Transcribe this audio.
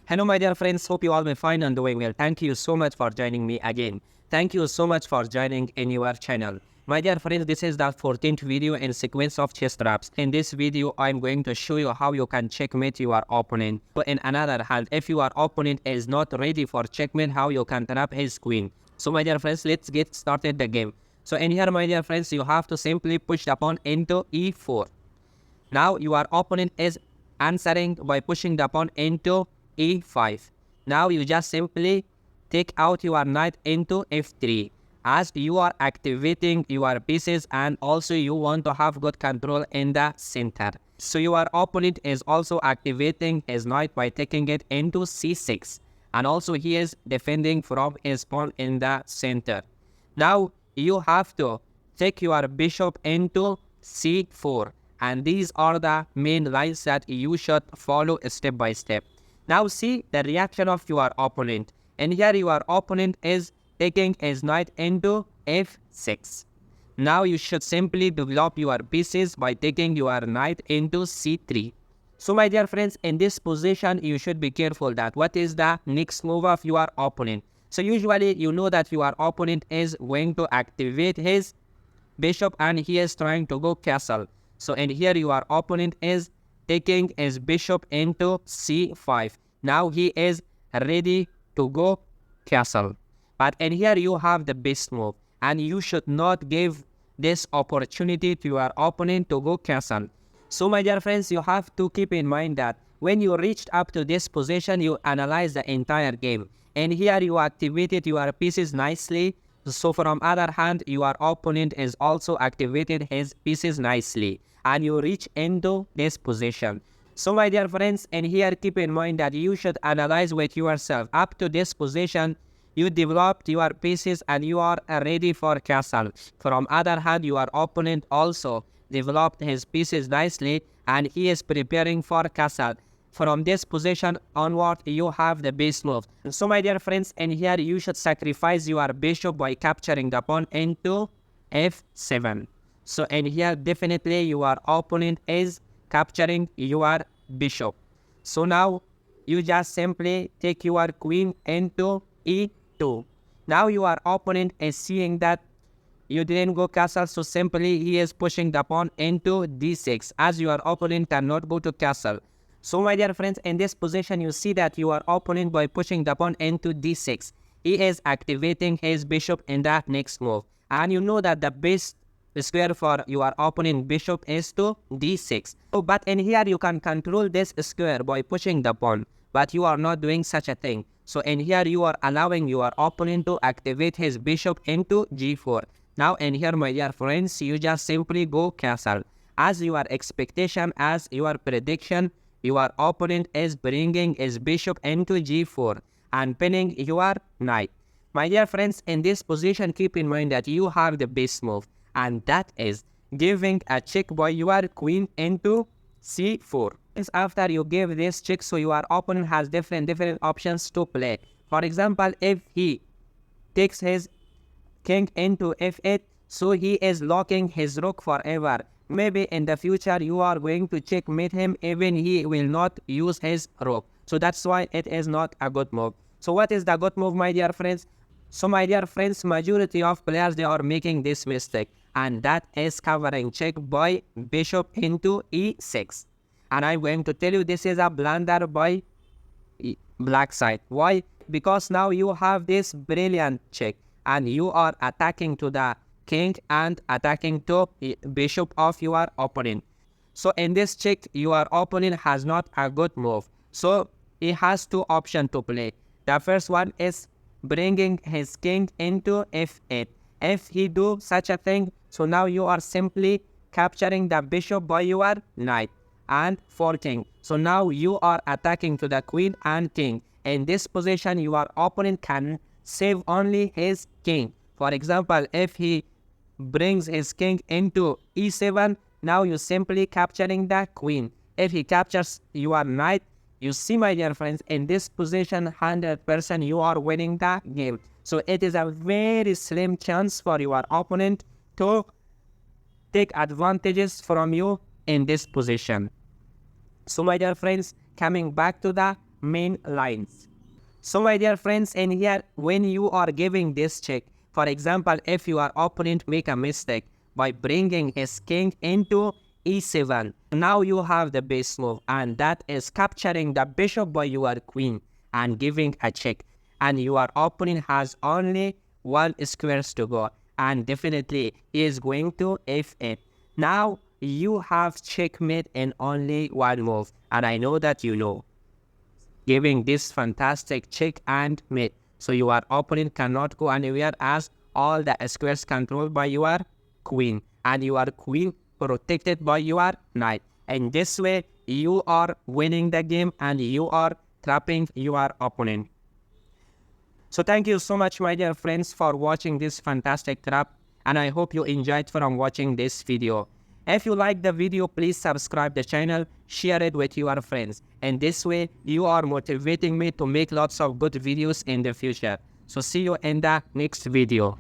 Hello my dear friends, hope you all be fine and doing well. Thank you so much for joining me again. Thank you so much for joining in your channel. My dear friends, this is the 14th video in sequence of chess traps. In this video, I'm going to show you how you can checkmate your opponent. But in another hand, if your opponent is not ready for checkmate, how you can trap his queen. So my dear friends, let's get started the game. So in here, my dear friends, you have to simply push the pawn into e4. Now your opponent is answering by pushing the pawn into e5. Now you just simply take out your knight into f3 as you are activating your pieces, and also you want to have good control in the center. So your opponent is also activating his knight by taking it into c6, and also he is defending from his pawn in the center. Now you have to take your bishop into c4, and these are the main lines that you should follow step by step. Now see the reaction of your opponent. And here your opponent is taking his knight into f6. Now you should simply develop your pieces by taking your knight into c3. So my dear friends, in this position, you should be careful that what is the next move of your opponent. So usually you know that your opponent is going to activate his bishop and he is trying to go castle. So in here your opponent is taking his bishop into c5. Now he is ready to go castle. But in here you have the best move, and you should not give this opportunity to your opponent to go castle. So my dear friends, you have to keep in mind that when you reached up to this position, you analyze the entire game. And here you activated your pieces nicely. So from other hand, your opponent is also activated his pieces nicely, and you reach into this position. So my dear friends, and here keep in mind that you should analyze with yourself. Up to this position, you developed your pieces and you are ready for castle. From other hand, your opponent also developed his pieces nicely and he is preparing for castle. From this position onward, you have the base move. So my dear friends, and here you should sacrifice your bishop by capturing the pawn into f7. So in here definitely your opponent is capturing your bishop. So now you just simply take your queen into e2. Now your opponent is seeing that you didn't go castle, so simply he is pushing the pawn into d6 as your opponent cannot go to castle. So my dear friends, in this position you see that your opponent, by pushing the pawn into d6, he is activating his bishop in that next move. And you know that the best square for your opponent bishop is to d6. So, but in here you can control this square by pushing the pawn, but you are not doing such a thing. So in here you are allowing your opponent to activate his bishop into g4. Now in here, my dear friends, you just simply go castle. As your expectation, as your prediction, your opponent is bringing his bishop into g4 and pinning your knight. My dear friends, in this position, keep in mind that you have the best move, and that is giving a check by your queen into c4. After you give this check, so your opponent has different options to play. For example, if he takes his king into f8, so he is locking his rook forever. Maybe in the future you are going to checkmate him, even he will not use his rook. So that's why it is not a good move. So what is the good move, my dear friends? So my dear friends, majority of players, they are making this mistake, and that is covering check by bishop into e6. And I'm going to tell you this is a blunder by black side. Why? Because now you have this brilliant check and you are attacking to the king and attacking to bishop of your opponent. So in this check, your opponent has not a good move. So he has two options to play. The first one is bringing his king into f8. If he do such a thing, so now you are simply capturing the bishop by your knight and forking. So now you are attacking to the queen and king. In this position, your opponent can save only his king. For example, if he brings his king into e7, now you simply capturing the queen. If he captures your knight, you see, my dear friends, in this position 100% you are winning the game. So it is a very slim chance for your opponent to take advantages from you in this position. So my dear friends, coming back to the main lines. So my dear friends, in here, when you are giving this check, for example, if your opponent make a mistake by bringing his king into e7, now you have the base move, and that is capturing the bishop by your queen and giving a check. And your opponent has only one squares to go, and definitely he is going to f8. Now you have checkmate in only one move, and I know that you know, giving this fantastic check and mate. So your opponent cannot go anywhere as all the squares controlled by your queen, and your queen protected by your knight. And this way you are winning the game and you are trapping your opponent. So thank you so much, my dear friends, for watching this fantastic trap, and I hope you enjoyed from watching this video. If you like the video, please subscribe the channel, share it with your friends, and this way you are motivating me to make lots of good videos in the future. So see you in the next video.